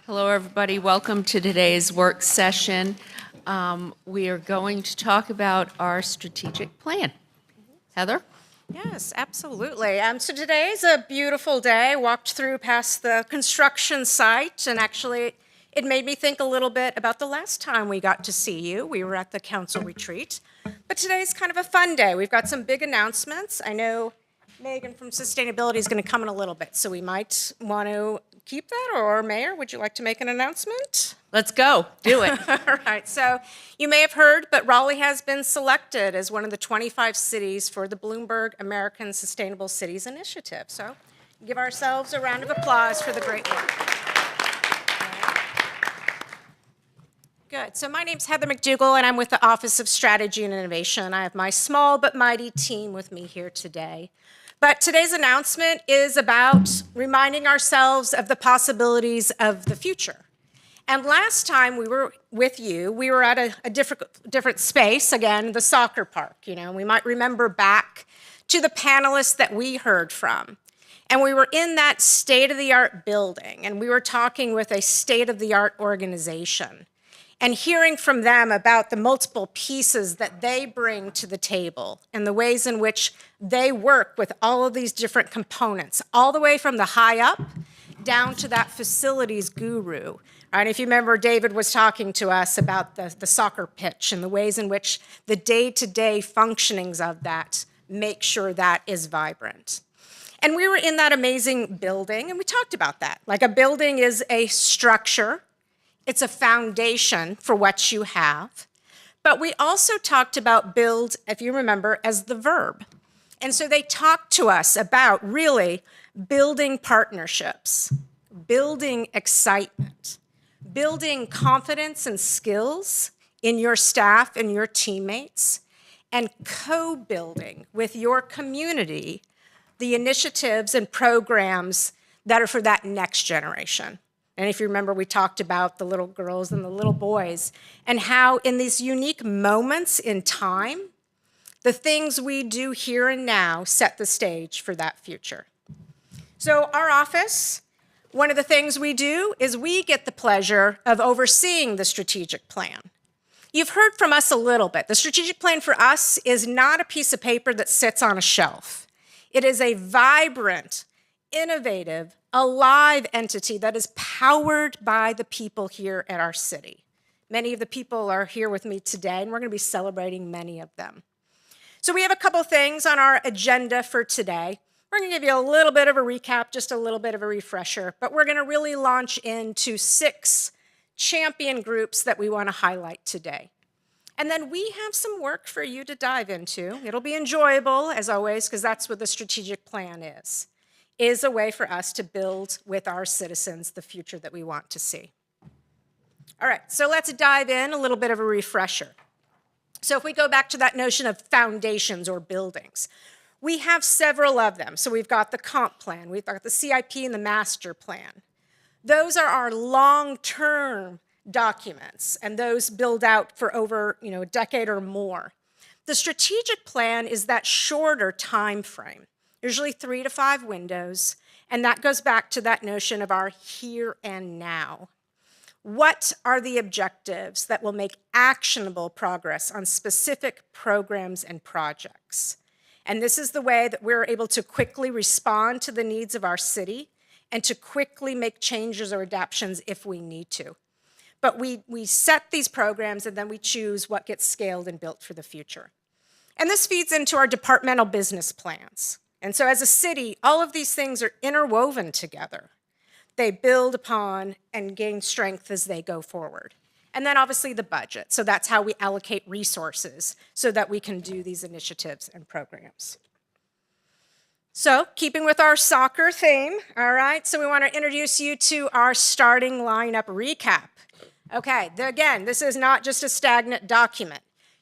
Hello, everybody. Welcome to today's work session. We are going to talk about our strategic plan. Heather? Yes, absolutely. So today's a beautiful day. I walked through past the construction site, and actually, it made me think a little bit about the last time we got to see you. We were at the council retreat. But today's kind of a fun day. We've got some big announcements. I know Megan from Sustainability is going to come in a little bit, so we might want to keep that. Or Mayor, would you like to make an announcement? Let's go. Do it. All right, so you may have heard, but Raleigh has been selected as one of the 25 cities for the Bloomberg American Sustainable Cities Initiative. So give ourselves a round of applause for the great work. Good. So my name's Heather McDougall, and I'm with the Office of Strategy and Innovation. I have my small but mighty team with me here today. But today's announcement is about reminding ourselves of the possibilities of the future. And last time we were with you, we were at a different space, again, the soccer park. We might remember back to the panelists that we heard from. And we were in that state-of-the-art building, and we were talking with a state-of-the-art organization and hearing from them about the multiple pieces that they bring to the table and the ways in which they work with all of these different components, all the way from the high up down to that facilities guru. Right, if you remember, David was talking to us about the soccer pitch and the ways in which the day-to-day functionings of that make sure that is vibrant. And we were in that amazing building, and we talked about that. Like, a building is a structure. It's a foundation for what you have. But we also talked about build, if you remember, as the verb. And so they talked to us about really building partnerships, building excitement, building confidence and skills in your staff and your teammates, and co-building with your community the initiatives and programs that are for that next generation. And if you remember, we talked about the little girls and the little boys and how in these unique moments in time, the things we do here and now set the stage for that future. So our office, one of the things we do is we get the pleasure of overseeing the strategic plan. You've heard from us a little bit. The strategic plan for us is not a piece of paper that sits on a shelf. It is a vibrant, innovative, alive entity that is powered by the people here at our city. Many of the people are here with me today, and we're going to be celebrating many of them. So we have a couple things on our agenda for today. We're going to give you a little bit of a recap, just a little bit of a refresher, but we're going to really launch into 6 champion groups that we want to highlight today. And then we have some work for you to dive into. It'll be enjoyable, as always, because that's what the strategic plan is a way for us to build with our citizens the future that we want to see. All right, so let's dive in, a little bit of a refresher. So if we go back to that notion of foundations or buildings, we have several of them. So we've got the comp plan, we've got the CIP and the master plan. Those are our long-term documents, and those build out for over a decade or more. The strategic plan is that shorter time frame, usually 3 to 5 windows, and that goes back to that notion of our here and now. What are the objectives that will make actionable progress on specific programs and projects? And this is the way that we're able to quickly respond to the needs of our city and to quickly make changes or adaptations if we need to. But we set these programs, and then we choose what gets scaled and built for the future. And this feeds into our departmental business plans. And so as a city, all of these things are interwoven together. They build upon and gain strength as they go forward. And then obviously the budget. So that's how we allocate resources so that we can do these initiatives and programs. So keeping with our soccer theme, all right, so we want to introduce you to our starting lineup recap. Okay, again, this is not just a stagnant document.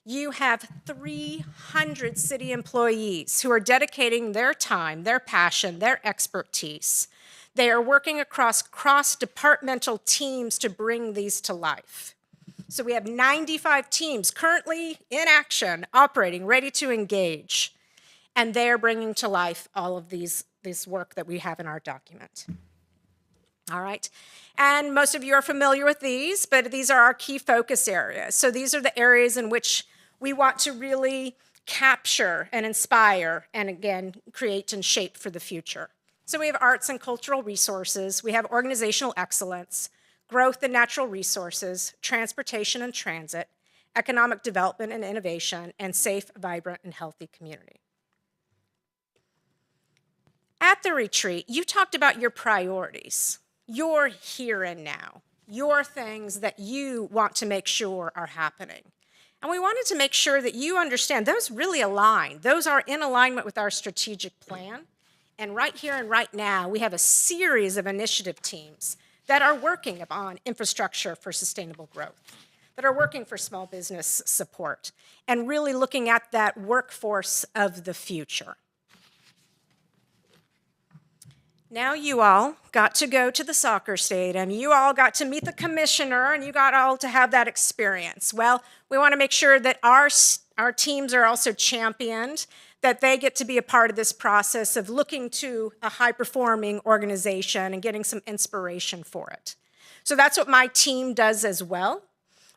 You have 300 city employees who are dedicating their time, their passion, their expertise. They are working across cross-departmental teams to bring these to life. So we have 95 teams currently in action, operating, ready to engage, and they're bringing to life all of this work that we have in our document. All right. And most of you are familiar with these, but these are our key focus areas. So these are the areas in which we want to really capture and inspire and, again, create and shape for the future. So we have arts and cultural resources, we have organizational excellence, growth and natural resources, transportation and transit, economic development and innovation, and safe, vibrant, and healthy community. At the retreat, you talked about your priorities, your here and now, your things that you want to make sure are happening. And we wanted to make sure that you understand those really align. Those are in alignment with our strategic plan. And right here and right now, we have a series of initiative teams that are working on infrastructure for sustainable growth, that are working for small business support, and really looking at that workforce of the future. Now you all got to go to the soccer stadium, you all got to meet the commissioner, and you got all to have that experience. Well, we want to make sure that our teams are also championed, that they get to be a part of this process of looking to a high-performing organization and getting some inspiration for it. So that's what my team does as well.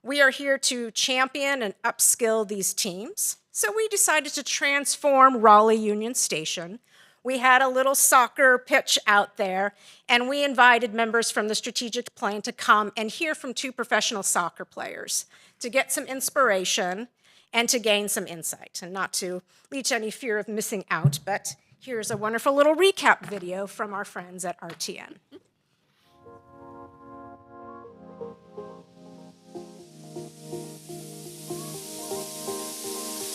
We are here to champion and upskill these teams. So we decided to transform Raleigh Union Station. We had a little soccer pitch out there, and we invited members from the strategic plan to come and hear from 2 professional soccer players to get some inspiration and to gain some insight, and not to lead to any fear of missing out, but here's a wonderful little recap video from our friends at RTN.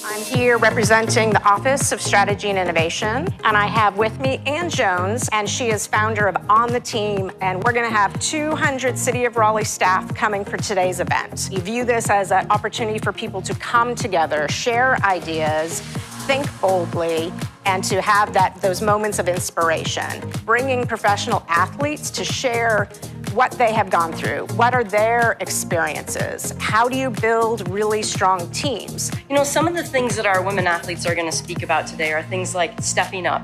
I'm here representing the Office of Strategy and Innovation, and I have with me Ann Jones, and she is founder of On the Team, and we're gonna have 200 City of Raleigh staff coming for today's event. We view this as an opportunity for people to come together, share ideas, think boldly, and to have those moments of inspiration, bringing professional athletes to share what they have gone through, what are their experiences, how do you build really strong teams. You know, some of the things that our women athletes are going to speak about today are things like stepping up,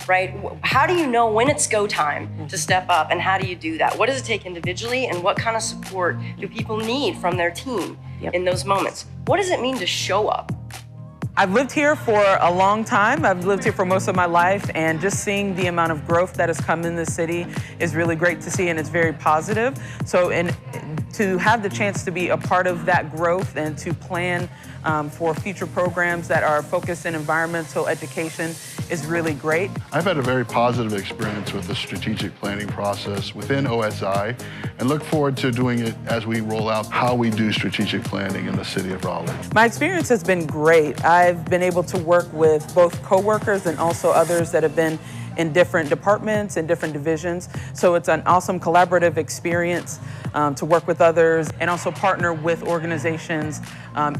right? How do you know when it's go time to step up, and how do you do that? What does it take individually, and what kind of support do people need from their team in those moments? What does it mean to show up? I've lived here for a long time. I've lived here for most of my life, and just seeing the amount of growth that has come in the city is really great to see, and it's very positive. So, to have the chance to be a part of that growth and to plan for future programs that are focused in environmental education is really great. I've had a very positive experience with the strategic planning process within OSI, and look forward to doing it as we roll out how we do strategic planning in the city of Raleigh. My experience has been great. I've been able to work with both coworkers and also others that have been in different departments and different divisions. So it's an awesome collaborative experience to work with others and also partner with organizations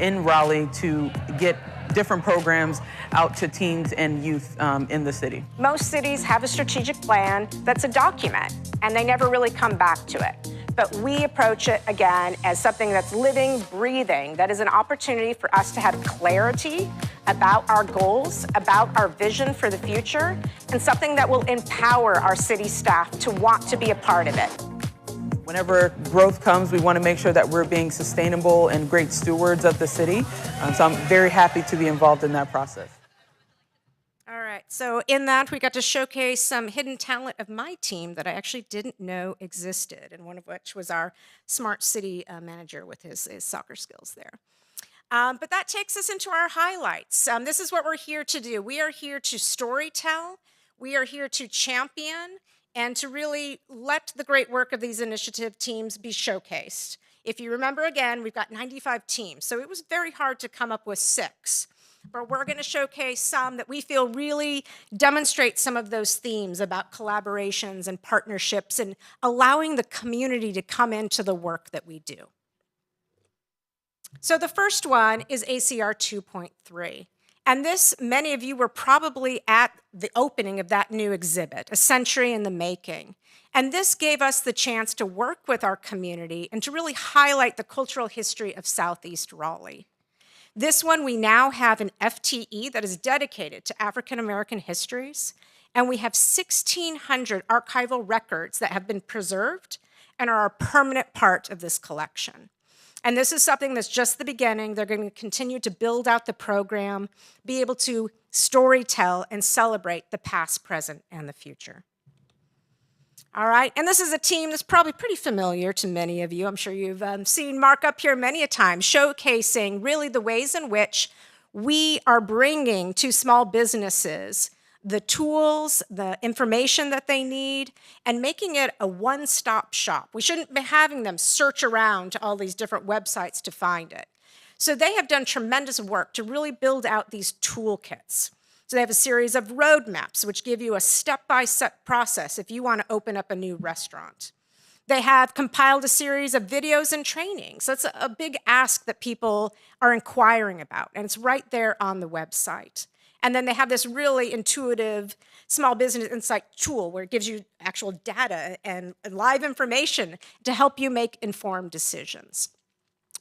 in Raleigh to get different programs out to teens and youth in the city. Most cities have a strategic plan that's a document, and they never really come back to it. But we approach it, again, as something that's living, breathing, that is an opportunity for us to have clarity about our goals, about our vision for the future, and something that will empower our city staff to want to be a part of it. Whenever growth comes, we want to make sure that we're being sustainable and great stewards of the city. So I'm very happy to be involved in that process. All right, so in that, we got to showcase some hidden talent of my team that I actually didn't know existed, and one of which was our smart city manager with his soccer skills there. But that takes us into our highlights. This is what we're here to do. We are here to storytell, we are here to champion, and to really let the great work of these initiative teams be showcased. If you remember, again, we've got 95 teams, so it was very hard to come up with 6. But we're going to showcase some that we feel really demonstrate some of those themes about collaborations and partnerships and allowing the community to come into the work that we do. So the first one is ACR 2.3. And this, many of you were probably at the opening of that new exhibit, A Century in the Making. And this gave us the chance to work with our community and to really highlight the cultural history of Southeast Raleigh. This one, we now have an FTE that is dedicated to African American histories, And we have 1,600 archival records that have been preserved and are a permanent part of this collection. And this is something that's just the beginning. They're going to continue to build out the program, be able to storytell and celebrate the past, present, and the future. All right, and this is a team that's probably pretty familiar to many of you. I'm sure you've seen Mark up here many a time, showcasing really the ways in which we are bringing to small businesses the tools, the information that they need, and making it a one-stop shop. We shouldn't be having them search around to all these different websites to find it. So they have done tremendous work to really build out these toolkits. So they have a series of roadmaps, which give you a step-by-step process if you want to open up a new restaurant. They have compiled a series of videos and trainings. That's a big ask that people are inquiring about, and it's right there on the website. And then they have this really intuitive small business insight tool where it gives you actual data and live information to help you make informed decisions.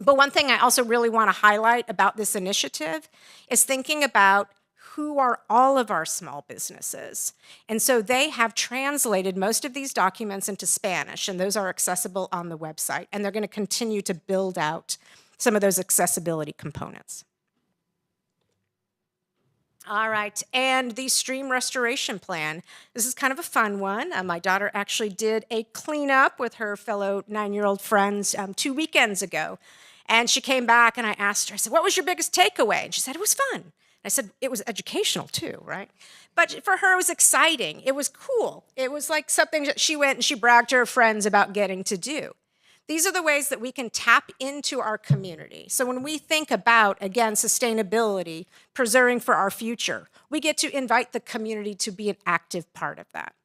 But one thing I also really want to highlight about this initiative is thinking about who are all of our small businesses. And so they have translated most of these documents into Spanish, and those are accessible on the website. And they're going to continue to build out some of those accessibility components. All right, and the stream restoration plan. This is kind of a fun one. My daughter actually did a cleanup with her fellow 9-year-old friends 2 weekends ago. And she came back and I asked her, I said, what was your biggest takeaway? And she said, it was fun. I said, it was educational too, right? But for her, it was exciting. It was cool. It was like something that she went and she bragged to her friends about getting to do. These are the ways that we can tap into our community. So when we think about, again, sustainability, preserving for our future, we get to invite the community to be an active part of that.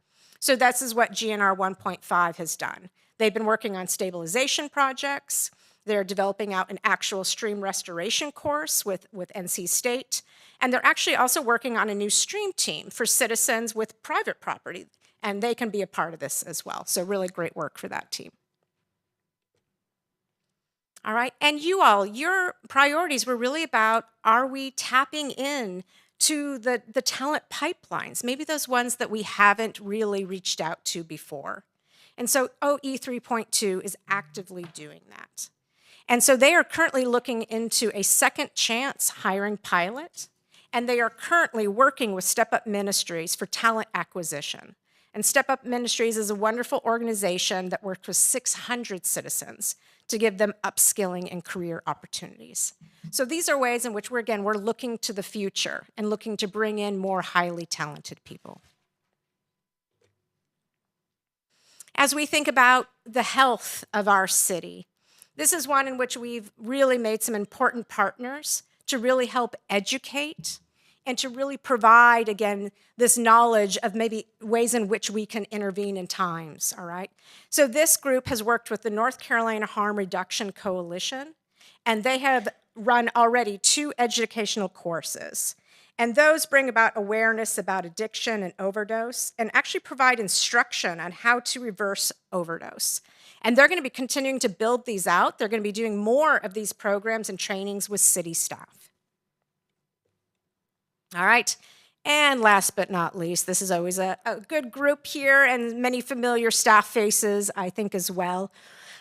So this is what GNR 1.5 has done. They've been working on stabilization projects. They're developing out an actual stream restoration course with NC State. And they're actually also working on a new stream team for citizens with private property. And they can be a part of this as well. So really great work for that team. All right, and you all, your priorities were really about, are we tapping in to the talent pipelines, maybe those ones that we haven't really reached out to before. And so OE 3.2 is actively doing that. And so they are currently looking into a second chance hiring pilot, and they are currently working with Step Up Ministries for talent acquisition. And Step Up Ministries is a wonderful organization that works with 600 citizens to give them upskilling and career opportunities. So these are ways in which we're looking to the future and looking to bring in more highly talented people. As we think about the health of our city, this is one in which we've really made some important partners to really help educate and to really provide, again, this knowledge of maybe ways in which we can intervene in times, all right? So this group has worked with the North Carolina Harm Reduction Coalition, and they have run already 2 educational courses. And those bring about awareness about addiction and overdose, and actually provide instruction on how to reverse overdose. And they're going to be continuing to build these out. They're going to be doing more of these programs and trainings with city staff. All right, and last but not least, this is always a good group here and many familiar staff faces, I think, as well.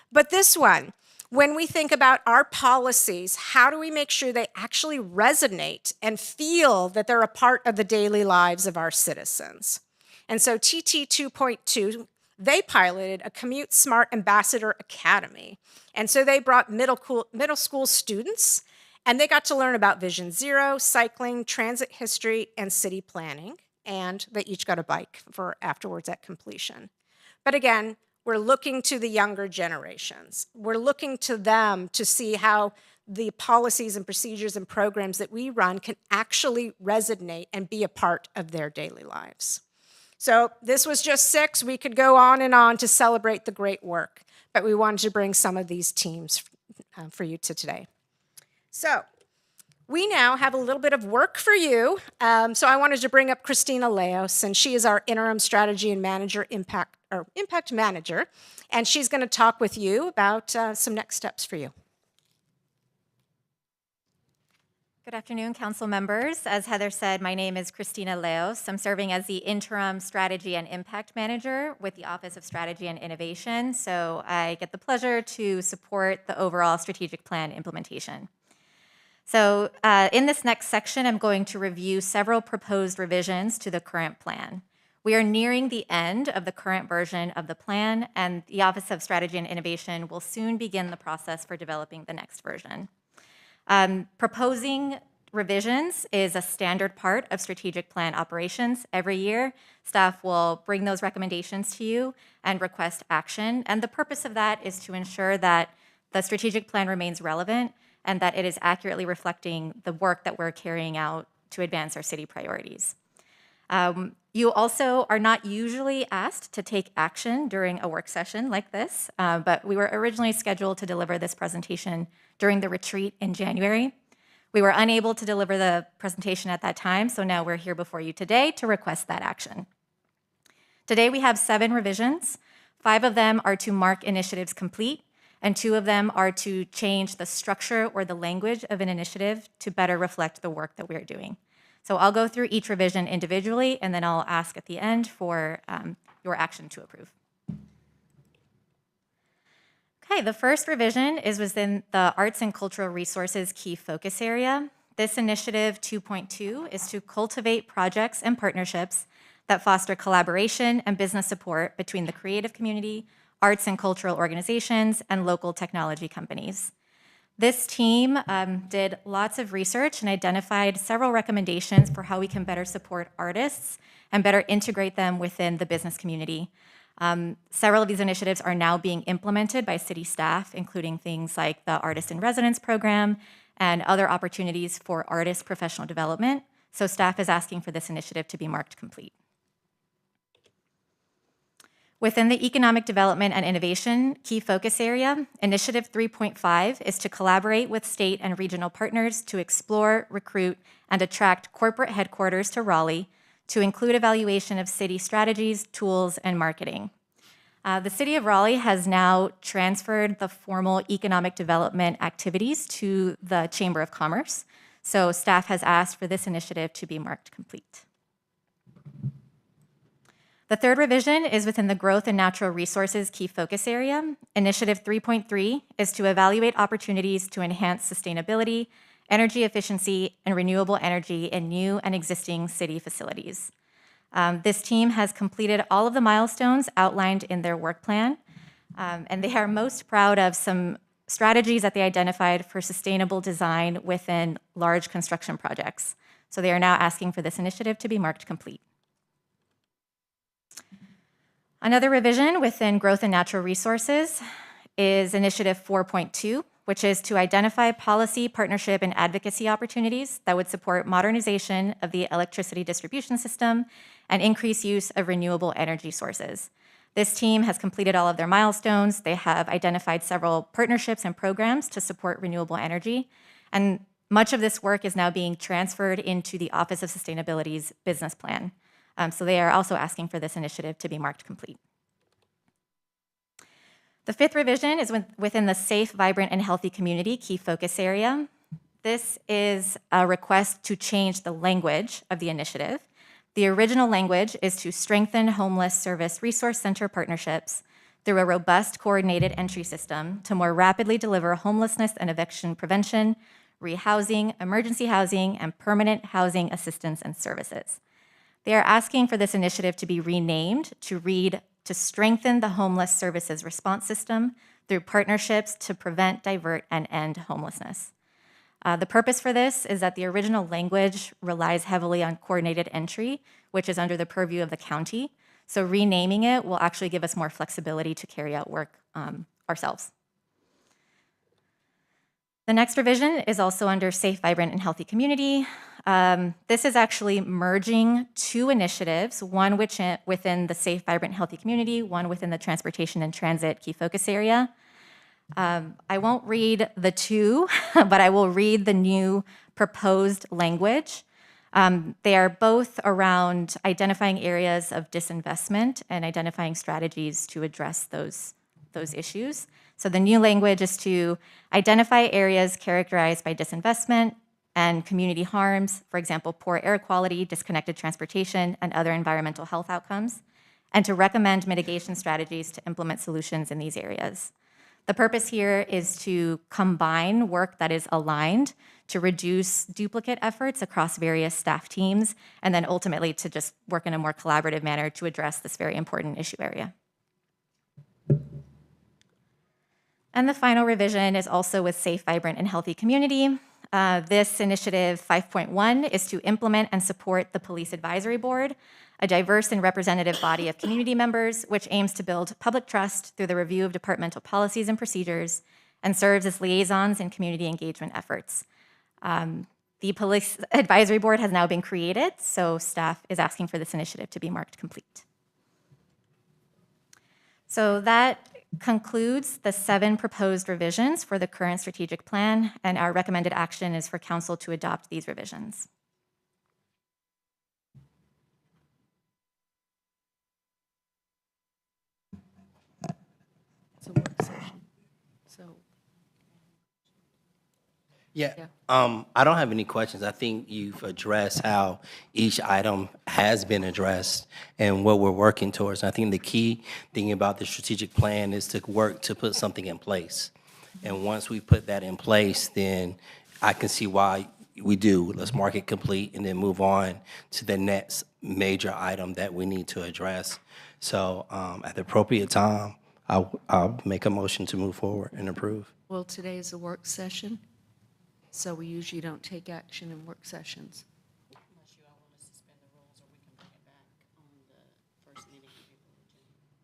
But this one, when we think about our policies, how do we make sure they actually resonate and feel that they're a part of the daily lives of our citizens? And so TT 2.2, they piloted a Commute Smart Ambassador Academy. And so they brought middle school students, and they got to learn about Vision Zero, cycling, transit history, and city planning. And they each got a bike for afterwards at completion. But again, we're looking to the younger generations. We're looking to them to see how the policies and procedures and programs that we run can actually resonate and be a part of their daily lives. So this was just 6. We could go on and on to celebrate the great work, but we wanted to bring some of these teams for you to today. So we now have a little bit of work for you. So I wanted to bring up Christina Leos, and she is our interim strategy and impact manager, and she's going to talk with you about some next steps for you. Good afternoon, council members. As Heather said, my name is Christina Leos. I'm serving as the Interim Strategy and Impact Manager with the Office of Strategy and Innovation, so I get the pleasure to support the overall strategic plan implementation. So in this next section, I'm going to review several proposed revisions to the current plan. We are nearing the end of the current version of the plan, and the Office of Strategy and Innovation will soon begin the process for developing the next version. Proposing revisions is a standard part of strategic plan operations. Every year, staff will bring those recommendations to you and request action. And the purpose of that is to ensure that the strategic plan remains relevant and that it is accurately reflecting the work that we're carrying out to advance our city priorities. You also are not usually asked to take action during a work session like this, but we were originally scheduled to deliver this presentation during the retreat in January. We were unable to deliver the presentation at that time, so now we're here before you today to request that action. Today we have 7 revisions. 5 of them are to mark initiatives complete, and 2 of them are to change the structure or the language of an initiative to better reflect the work that we're doing. So I'll go through each revision individually, and then I'll ask at the end for your action to approve. Okay, the first revision is within the Arts and Cultural Resources Key Focus Area. This initiative 2.2 is to cultivate projects and partnerships that foster collaboration and business support between the creative community, arts and cultural organizations, and local technology companies. This team did lots of research and identified several recommendations for how we can better support artists and better integrate them within the business community. Several of these initiatives are now being implemented by city staff, including things like the Artist in Residence program and other opportunities for artist professional development. So staff is asking for this initiative to be marked complete. Within the Economic Development and Innovation Key Focus Area, Initiative 3.5 is to collaborate with state and regional partners to explore, recruit, and attract corporate headquarters to Raleigh to include evaluation of city strategies, tools, and marketing. The City of Raleigh has now transferred the formal economic development activities to the Chamber of Commerce, so staff has asked for this initiative to be marked complete. The third revision is within the Growth and Natural Resources Key Focus Area. Initiative 3.3 is to evaluate opportunities to enhance sustainability, energy efficiency, and renewable energy in new and existing city facilities. This team has completed all of the milestones outlined in their work plan, and they are most proud of some strategies that they identified for sustainable design within large construction projects. So they are now asking for this initiative to be marked complete. Another revision within Growth and Natural Resources is Initiative 4.2, which is to identify policy, partnership, and advocacy opportunities that would support modernization of the electricity distribution system and increase use of renewable energy sources. This team has completed all of their milestones. They have identified several partnerships and programs to support renewable energy, and much of this work is now being transferred into the Office of Sustainability's business plan. So they are also asking for this initiative to be marked complete. The fifth revision is within the Safe, Vibrant, and Healthy Community Key Focus Area. This is a request to change the language of the initiative. The original language is to strengthen homeless service resource center partnerships through a robust coordinated entry system to more rapidly deliver homelessness and eviction prevention, rehousing, emergency housing, and permanent housing assistance and services. They are asking for this initiative to be renamed to read to strengthen the homeless services response system through partnerships to prevent, divert, and end homelessness. The purpose for this is that the original language relies heavily on coordinated entry, which is under the purview of the county. So renaming it will actually give us more flexibility to carry out work ourselves. The next revision is also under Safe, Vibrant, and Healthy Community. This is actually merging 2 initiatives, one within the Safe, Vibrant, Healthy Community, one within the Transportation and Transit Key Focus Area. I won't read the 2, but I will read the new proposed language. They are both around identifying areas of disinvestment and identifying strategies to address those issues. So the new language is to identify areas characterized by disinvestment and community harms, for example, poor air quality, disconnected transportation, and other environmental health outcomes, and to recommend mitigation strategies to implement solutions in these areas. The purpose here is to combine work that is aligned to reduce duplicate efforts across various staff teams, and then ultimately to just work in a more collaborative manner to address this very important issue area. And the final revision is also with Safe, Vibrant, and Healthy Community. This initiative 5.1 is to implement and support the Police Advisory Board, a diverse and representative body of community members, which aims to build public trust through the review of departmental policies and procedures and serves as liaisons in community engagement efforts. The Police Advisory Board has now been created, so staff is asking for this initiative to be marked complete. So that concludes the 7 proposed revisions for the current strategic plan, and our recommended action is for council to adopt these revisions. It's a work session. So, Yeah, I don't have any questions. I think you've addressed how each item has been addressed and what we're working towards. I think the key thing about the strategic plan is to work to put something in place. And once we put that in place, then I can see why we do. Let's mark it complete and then move on to the next major item that we need to address. So at the appropriate time, I'll make a motion to move forward and approve. well, today is a work session, so we usually don't take action in work sessions.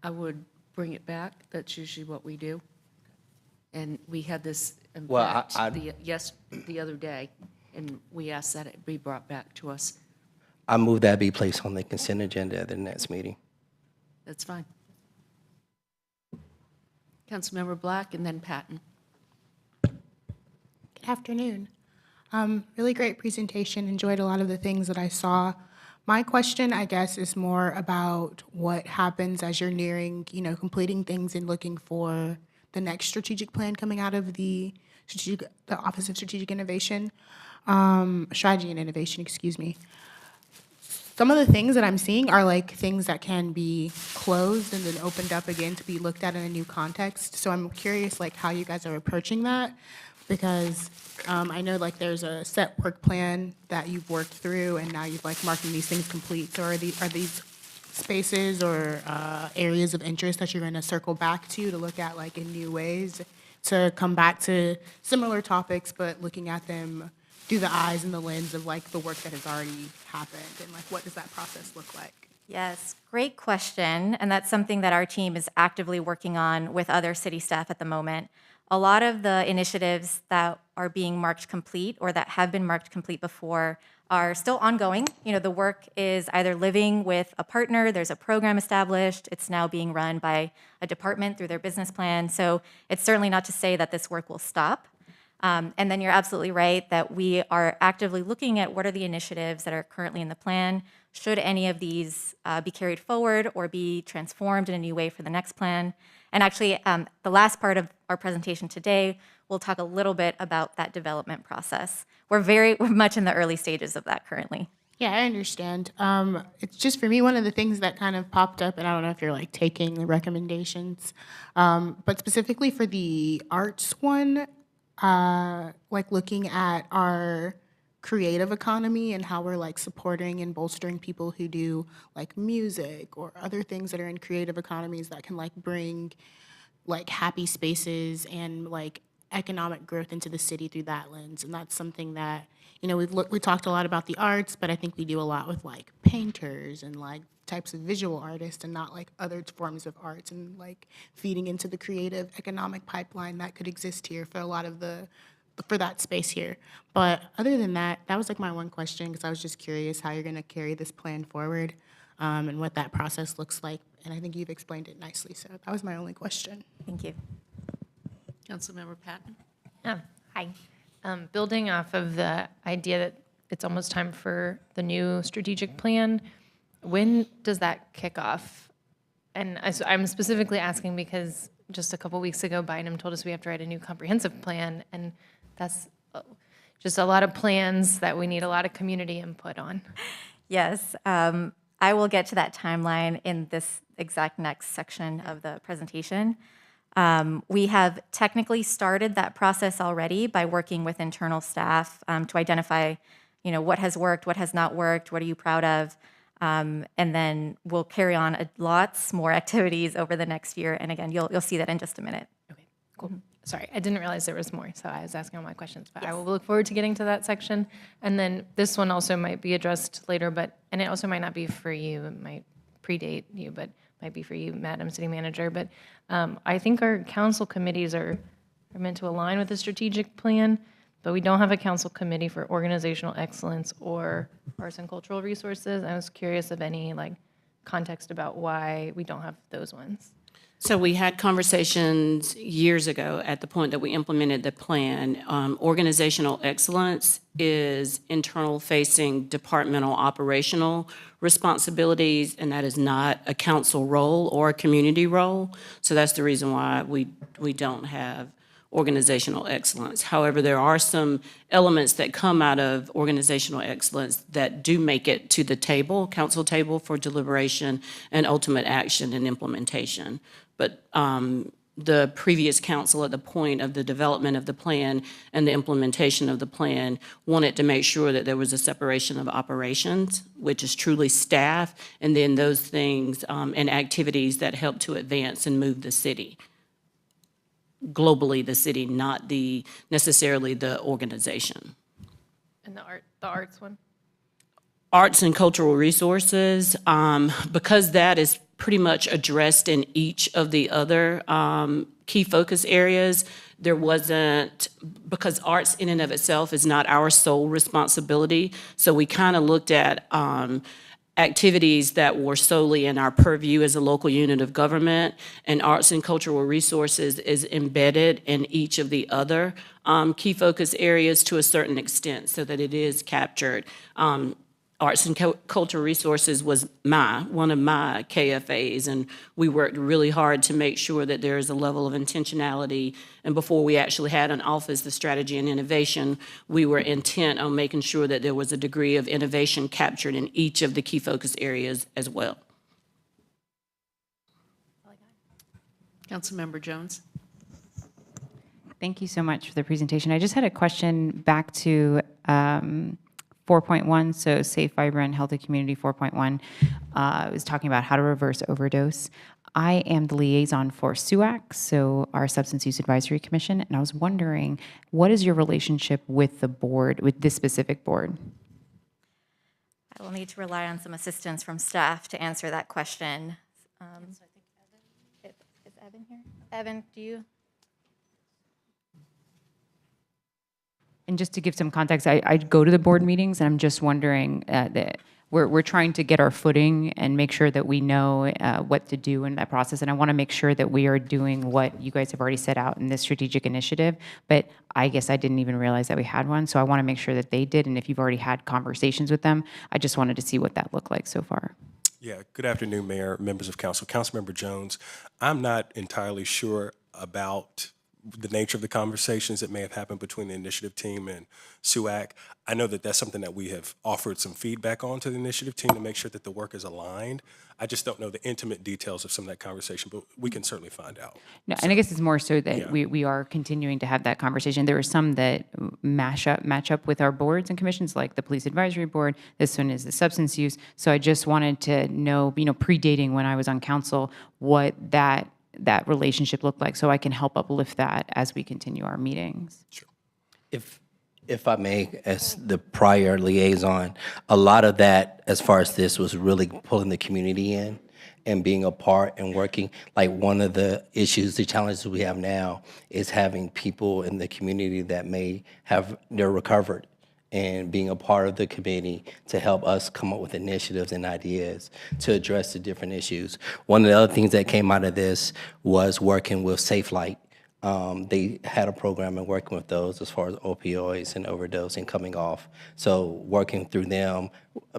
I would bring it back. That's usually what we do. And we had this, in Well, fact, I- the other day, and we asked that it be brought back to us. I move that be placed on the consent agenda at the next meeting. That's fine. Councilmember Black and then Patton. Good afternoon. Really great presentation. Enjoyed a lot of the things that I saw. My question, I guess, is more about what happens as you're nearing, completing things and looking for the next strategic plan coming out of the Office of Strategic Innovation, Strategy and Innovation, excuse me. Some of the things that I'm seeing are like things that can be closed and then opened up again to be looked at in a new context. So I'm curious, like, how you guys are approaching that, because I know like there's a set work plan that you've worked through, and now you've like marking these things complete. So are these spaces or areas of interest that you're going to circle back to look at like in new ways to come back to similar topics, but looking at them through the eyes and the lens of like the work that has already happened, and like what does that process look like? Yes, great question. And that's something that our team is actively working on with other city staff at the moment. A lot of the initiatives that are being marked complete or that have been marked complete before are still ongoing. The work is either living with a partner, there's a program established, it's now being run by a department through their business plan. So it's certainly not to say that this work will stop. And then you're absolutely right that we are actively looking at what are the initiatives that are currently in the plan. Should any of these be carried forward or be transformed in a new way for the next plan? And actually, the last part of our presentation today, we'll talk a little bit about that development process. We're much in the early stages of that currently. Yeah, I understand. It's just for me, one of the things that kind of popped up, and I don't know if you're like taking the recommendations, but specifically for the arts one, like looking at our creative economy and how we're like supporting and bolstering people who do like music or other things that are in creative economies that can like bring like happy spaces and like economic growth into the city through that lens. And that's something that, we talked a lot about the arts, but I think we do a lot with like painters and like types of visual artists and not like other forms of arts, and like feeding into the creative economic pipeline that could exist here for a lot of for that space here. But other than that, that was like my one question, because I was just curious how you're going to carry this plan forward, and what that process looks like. And I think you've explained it nicely. So that was my only question. Thank you. Councilmember Patton. Hi. Building off of the idea that it's almost time for the new strategic plan, when does that kick off? And I'm specifically asking because just a couple weeks ago, Bynum told us we have to write a new comprehensive plan, and that's just a lot of plans that we need a lot of community input on. Yes, I will get to that timeline in this exact next section of the presentation. We have technically started that process already by working with internal staff to identify, what has worked, what has not worked, what are you proud of, and then we'll carry on lots more activities over the next year. And again, you'll see that in just a minute. Okay, cool. Sorry, I didn't realize there was more, so I was asking all my questions, but I will look forward to getting to that section. And then this one also might be addressed later, and it also might not be for you, it might predate you, but might be for you, Madam City Manager. But I think our council committees are meant to align with the strategic plan, but we don't have a council committee for organizational excellence or arts and cultural resources. I was curious of any context about why we don't have those ones. So we had conversations years ago at the point that we implemented the plan. Organizational excellence is internal-facing departmental operational responsibilities, and that is not a council role or a community role. So that's the reason why we don't have organizational excellence. However, there are some elements that come out of organizational excellence that do make it to the table, council table, for deliberation and ultimate action and implementation. But the previous council at the point of the development of the plan and the implementation of the plan wanted to make sure that there was a separation of operations, which is truly staff, and then those things and activities that help to advance and move the city. Globally, the city, not necessarily the organization. And the arts one? Arts and cultural resources, because that is pretty much addressed in each of the other key focus areas. There wasn't, because arts in and of itself is not our sole responsibility, so we kind of looked at activities that were solely in our purview as a local unit of government, and arts and cultural resources is embedded in each of the other key focus areas to a certain extent, so that it is captured. Arts and cultural resources was one of my KFAs, and we worked really hard to make sure that there is a level of intentionality. And before we actually had an office, the strategy and innovation, we were intent on making sure that there was a degree of innovation captured in each of the key focus areas as well. Councilmember Jones. Thank you so much for the presentation. I just had a question back to 4.1, so Safe, Vibrant, Healthy Community 4.1. I was talking about how to reverse overdose. I am the liaison for SUAC, so our Substance Use Advisory Commission, and I was wondering, what is your relationship with the board, with this specific board? I will need to rely on some assistance from staff to answer that question. So I think Evan, is Evan here? Evan, do you? And just to give some context, I go to the board meetings, and I'm just wondering that we're trying to get our footing and make sure that we know what to do in that process. And I want to make sure that we are doing what you guys have already set out in this strategic initiative. But I guess I didn't even realize that we had one, so I want to make sure that they did. And if you've already had conversations with them, I just wanted to see what that looked like so far. Yeah, good afternoon, Mayor, members of council. Councilmember Jones, I'm not entirely sure about the nature of the conversations that may have happened between the initiative team and SUAC. I know that that's something that we have offered some feedback on to the initiative team to make sure that the work is aligned. I just don't know the intimate details of some of that conversation, but we can certainly find out. No, and I guess it's more so that Yeah. we are continuing to have that conversation. There are some that match up with our boards and commissions, like the Police Advisory Board. This one is the substance use. So I just wanted to know, predating when I was on council, what that relationship looked like, so I can help uplift that as we continue our meetings. Sure. If I may, as the prior liaison, a lot of that, as far as this, was really pulling the community in and being a part and working. Like, one of the issues, the challenges we have now is having people in the community that they're recovered, and being a part of the committee to help us come up with initiatives and ideas to address the different issues. One of the other things that came out of this was working with Safe Light. They had a program and working with those as far as opioids and overdose and coming off. So working through them,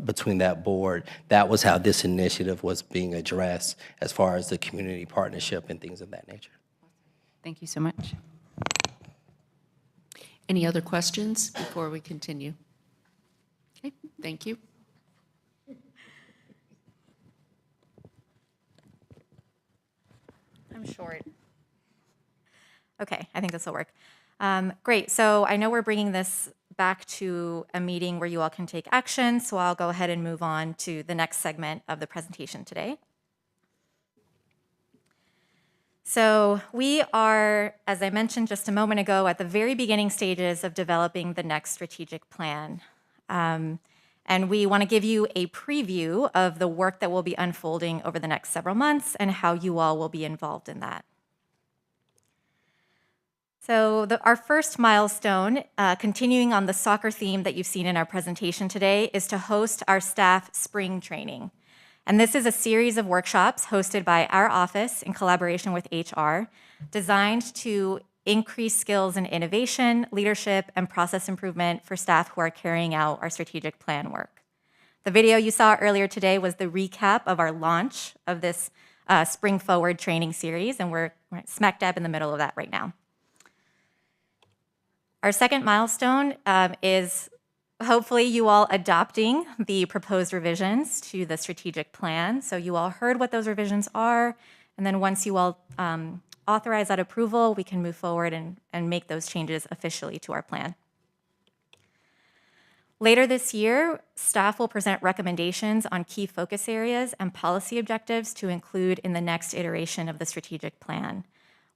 between that board, that was how this initiative was being addressed as far as the community partnership and things of that nature. Thank you so much. Any other questions before we continue? Okay, thank you. I'm short. Okay, I think this will work. Great, so I know we're bringing this back to a meeting where you all can take action, so I'll go ahead and move on to the next segment of the presentation today. So we are, as I mentioned just a moment ago, at the very beginning stages of developing the next strategic plan. And we want to give you a preview of the work that will be unfolding over the next several months and how you all will be involved in that. So our first milestone, continuing on the soccer theme that you've seen in our presentation today, is to host our staff spring training. And this is a series of workshops hosted by our office in collaboration with HR, designed to increase skills in innovation, leadership, and process improvement for staff who are carrying out our strategic plan work. The video you saw earlier today was the recap of our launch of this Spring Forward training series, and we're smack dab in the middle of that right now. Our second milestone is hopefully you all adopting the proposed revisions to the strategic plan. So you all heard what those revisions are, and then once you all authorize that approval, we can move forward and make those changes officially to our plan. Later this year, staff will present recommendations on key focus areas and policy objectives to include in the next iteration of the strategic plan.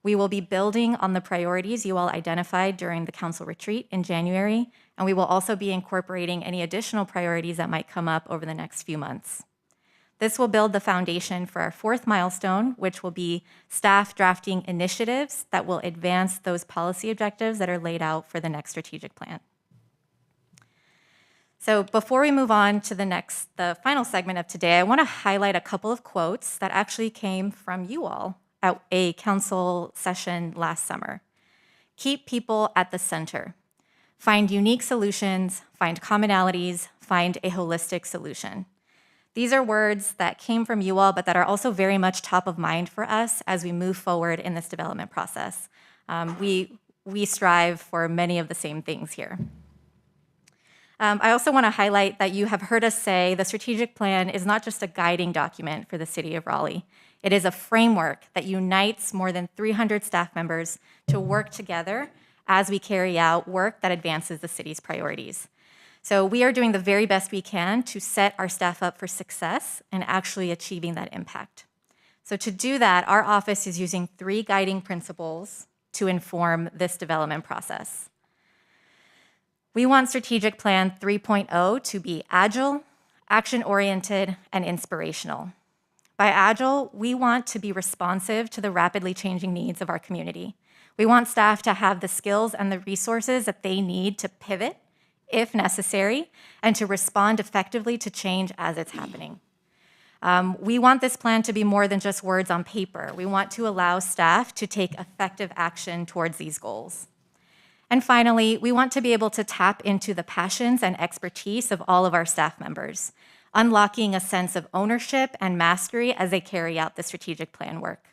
We will be building on the priorities you all identified during the council retreat in January, and we will also be incorporating any additional priorities that might come up over the next few months. This will build the foundation for our fourth milestone, which will be staff drafting initiatives that will advance those policy objectives that are laid out for the next strategic plan. So before we move on to the final segment of today, I want to highlight a couple of quotes that actually came from you all at a council session last summer. Keep people at the center. Find unique solutions, find commonalities, find a holistic solution. These are words that came from you all, but that are also very much top of mind for us as we move forward in this development process. We strive for many of the same things here. I also want to highlight that you have heard us say the strategic plan is not just a guiding document for the city of Raleigh. It is a framework that unites more than 300 staff members to work together as we carry out work that advances the city's priorities. So we are doing the very best we can to set our staff up for success and actually achieving that impact. So to do that, our office is using 3 guiding principles to inform this development process. We want Strategic Plan 3.0 to be agile, action-oriented, and inspirational. By agile, we want to be responsive to the rapidly changing needs of our community. We want staff to have the skills and the resources that they need to pivot, if necessary, and to respond effectively to change as it's happening. We want this plan to be more than just words on paper. We want to allow staff to take effective action towards these goals. And finally, we want to be able to tap into the passions and expertise of all of our staff members, unlocking a sense of ownership and mastery as they carry out the strategic plan work.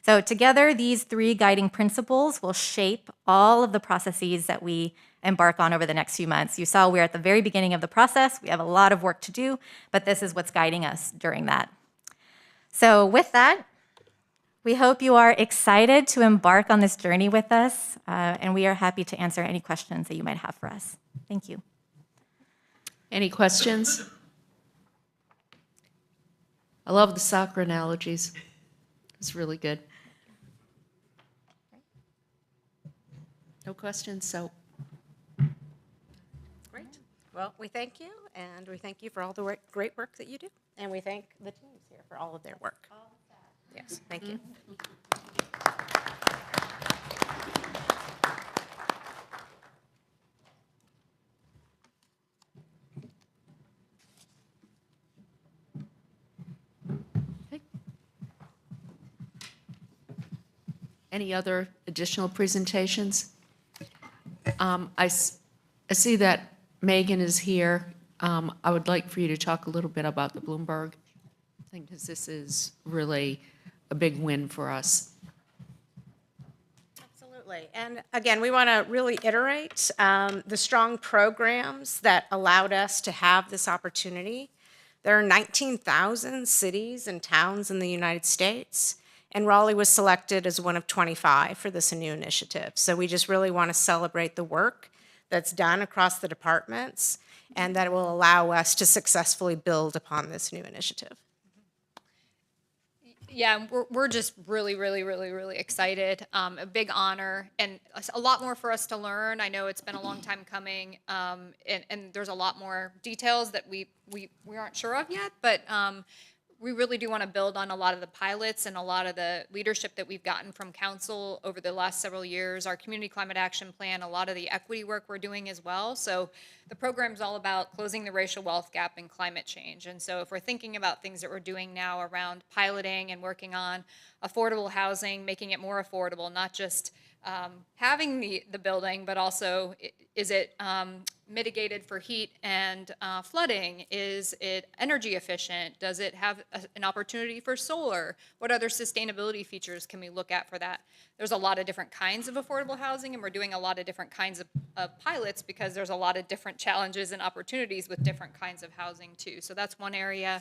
So together, these 3 guiding principles will shape all of the processes that we embark on over the next few months. You saw we're at the very beginning of the process. We have a lot of work to do, but this is what's guiding us during that. So with that, we hope you are excited to embark on this journey with us, and we are happy to answer any questions that you might have for us. Thank you. Any questions? I love the soccer analogies. It's really good. No questions, so. Great. Well, we thank you, and we thank you for all the great work that you do. And we thank the teams here for all of their work. Yes, thank you. Okay. Any other additional presentations? I see that Megan is here. I would like for you to talk a little bit about the Bloomberg thing, because this is really a big win for us. Absolutely. And again, we want to really iterate the strong programs that allowed us to have this opportunity. There are 19,000 cities and towns in the United States, and Raleigh was selected as one of 25 for this new initiative. So we just really want to celebrate the work that's done across the departments, and that will allow us to successfully build upon this new initiative. Yeah, we're just really, really, really, really excited. A big honor and a lot more for us to learn. I know it's been a long time coming, and there's a lot more details that we aren't sure of yet, but we really do want to build on a lot of the pilots and a lot of the leadership that we've gotten from council over the last several years, our community climate action plan, a lot of the equity work we're doing as well. So the program's all about closing the racial wealth gap and climate change. And so if we're thinking about things that we're doing now around piloting and working on affordable housing, making it more affordable, not just having the building, but also is it mitigated for heat and flooding? Is it energy efficient? Does it have an opportunity for solar? What other sustainability features can we look at for that? There's a lot of different kinds of affordable housing, and we're doing a lot of different kinds of pilots because there's a lot of different challenges and opportunities with different kinds of housing too. So that's one area.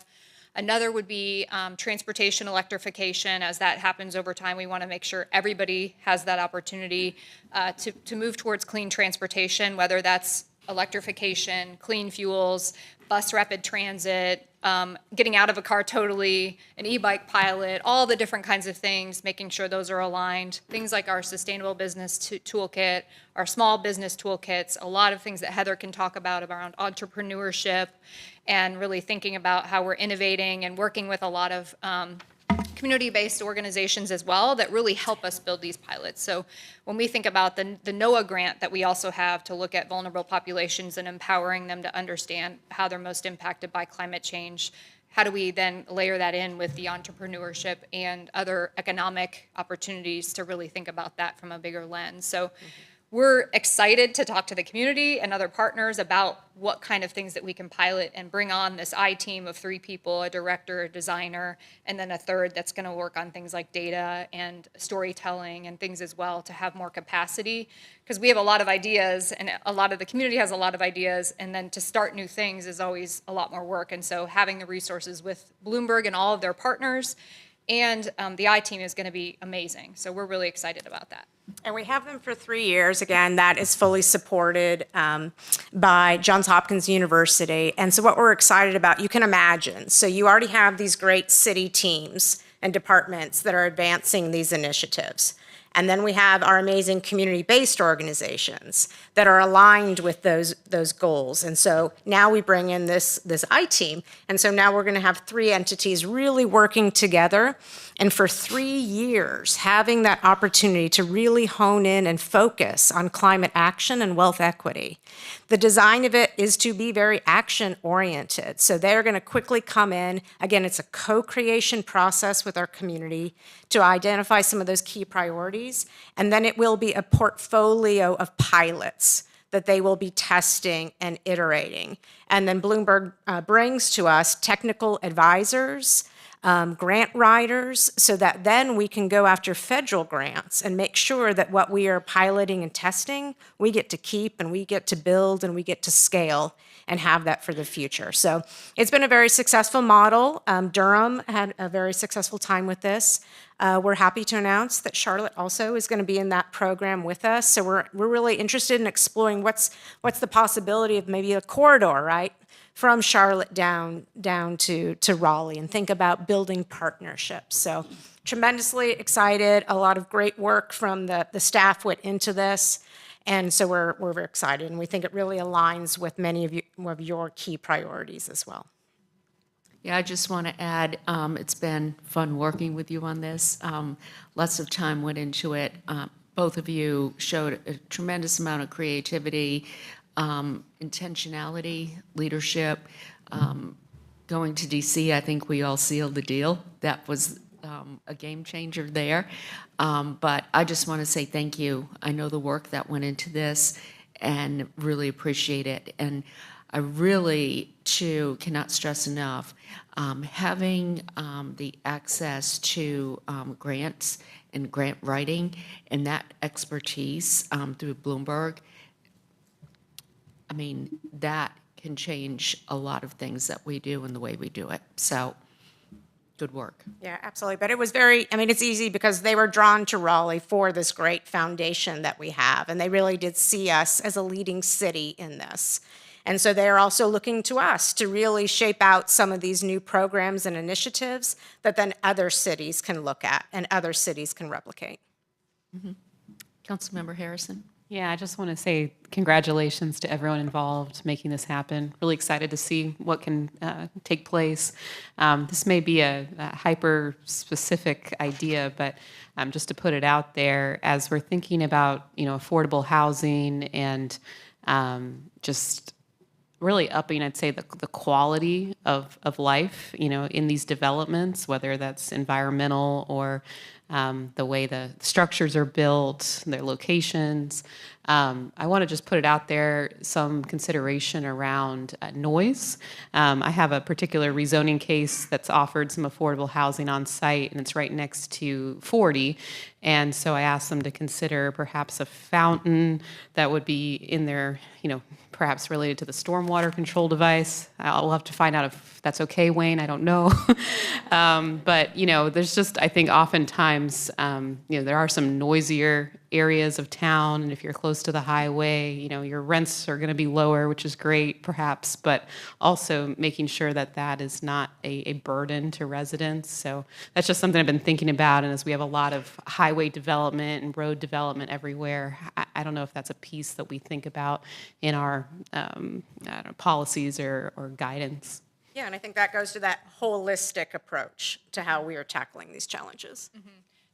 Another would be transportation electrification. As that happens over time, we want to make sure everybody has that opportunity to move towards clean transportation, whether that's electrification, clean fuels, bus rapid transit, getting out of a car totally, an e-bike pilot, all the different kinds of things, making sure those are aligned. Things like our sustainable business toolkit, our small business toolkits, a lot of things that Heather can talk about around entrepreneurship and really thinking about how we're innovating and working with a lot of community-based organizations as well that really help us build these pilots. So when we think about the NOAA grant that we also have to look at vulnerable populations and empowering them to understand how they're most impacted by climate change, how do we then layer that in with the entrepreneurship and other economic opportunities to really think about that from a bigger lens? So we're excited to talk to the community and other partners about what kind of things that we can pilot and bring on this I-team of 3 people, a director, a designer, and then a third that's going to work on things like data and storytelling and things as well to have more capacity. Because we have a lot of ideas and a lot of the community has a lot of ideas, and then to start new things is always a lot more work. And so having the resources with Bloomberg and all of their partners and the I-team is going to be amazing. So we're really excited about that. And we have them for 3 years. Again, that is fully supported by Johns Hopkins University. And so what we're excited about, you can imagine. So you already have these great city teams and departments that are advancing these initiatives. And then we have our amazing community-based organizations that are aligned with those goals. And so now we bring in this I-team. And so now we're going to have 3 entities really working together. And for 3 years, having that opportunity to really hone in and focus on climate action and wealth equity. The design of it is to be very action-oriented. So they're going to quickly come in. Again, it's a co-creation process with our community to identify some of those key priorities. And then it will be a portfolio of pilots that they will be testing and iterating. And then Bloomberg brings to us technical advisors, grant writers, so that then we can go after federal grants and make sure that what we are piloting and testing, we get to keep and we get to build and we get to scale and have that for the future. So it's been a very successful model. Durham had a very successful time with this. We're happy to announce that Charlotte also is going to be in that program with us. So we're really interested in exploring what's the possibility of maybe a corridor, right? From Charlotte down to Raleigh, and think about building partnerships. So tremendously excited, a lot of great work from the staff went into this, and so we're very excited, and we think it really aligns with many of your key priorities as well. Yeah, I just want to add, it's been fun working with you on this. Lots of time went into it. Both of you showed a tremendous amount of creativity, intentionality, leadership. Going to DC, I think we all sealed the deal. That was a game changer there. But I just want to say thank you. I know the work that went into this and really appreciate it. And I really, too, cannot stress enough having the access to grants in grant writing and that expertise through Bloomberg, I mean, that can change a lot of things that we do and the way we do it. So, good work. Yeah, absolutely. But it was very, I mean, it's easy because they were drawn to Raleigh for this great foundation that we have. And they really did see us as a leading city in this. And so they're also looking to us to really shape out some of these new programs and initiatives that then other cities can look at and other cities can replicate. Councilmember Harrison? Yeah, I just want to say congratulations to everyone involved making this happen. Really excited to see what can take place. This may be a hyper-specific idea, but just to put it out there, as we're thinking about affordable housing and just really upping, I'd say, the quality of life, in these developments, whether that's environmental or the way the structures are built, their locations. I want to just put it out there, some consideration around noise. I have a particular rezoning case that's offered some affordable housing on site, and it's right next to 40. And so I asked them to consider perhaps a fountain that would be in there, perhaps related to the stormwater control device. I'll have to find out if that's okay, Wayne. I don't know. But, there's just, I think oftentimes, there are some noisier areas of town, and if you're close to the highway, your rents are going to be lower, which is great, perhaps, but also making sure that that is not a burden to residents. So that's just something I've been thinking about, and as we have a lot of highway development and road development everywhere, I don't know if that's a piece that we think about in our policies or guidance. Yeah, and I think that goes to that holistic approach to how we are tackling these challenges.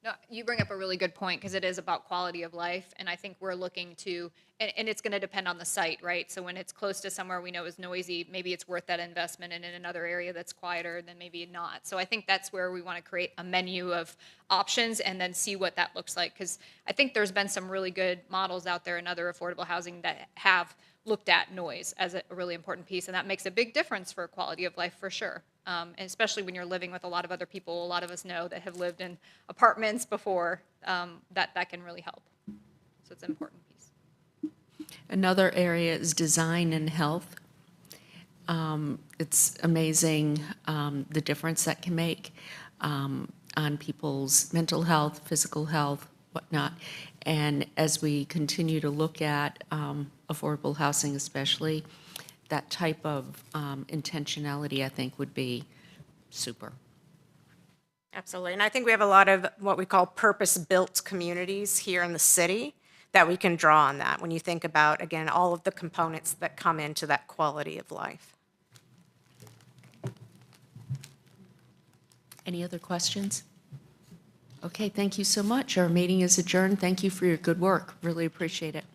No, you bring up a really good point because it is about quality of life. And I think we're looking to, and it's going to depend on the site, right? So when it's close to somewhere we know is noisy, maybe it's worth that investment. And in another area that's quieter, then maybe not. So I think that's where we want to create a menu of options and then see what that looks like. Because I think there's been some really good models out there in other affordable housing that have looked at noise as a really important piece. And that makes a big difference for quality of life for sure. And especially when you're living with a lot of other people, a lot of us know that have lived in apartments before, that can really help. So it's an important piece. Another area is design and health. It's amazing the difference that can make on people's mental health, physical health, whatnot. And as we continue to look at affordable housing especially, that type of intentionality, I think, would be super. Absolutely. And I think we have a lot of what we call purpose-built communities here in the city that we can draw on that when you think about, again, all of the components that come into that quality of life. Any other questions? Okay, thank you so much. Our meeting is adjourned. Thank you for your good work. Really appreciate it.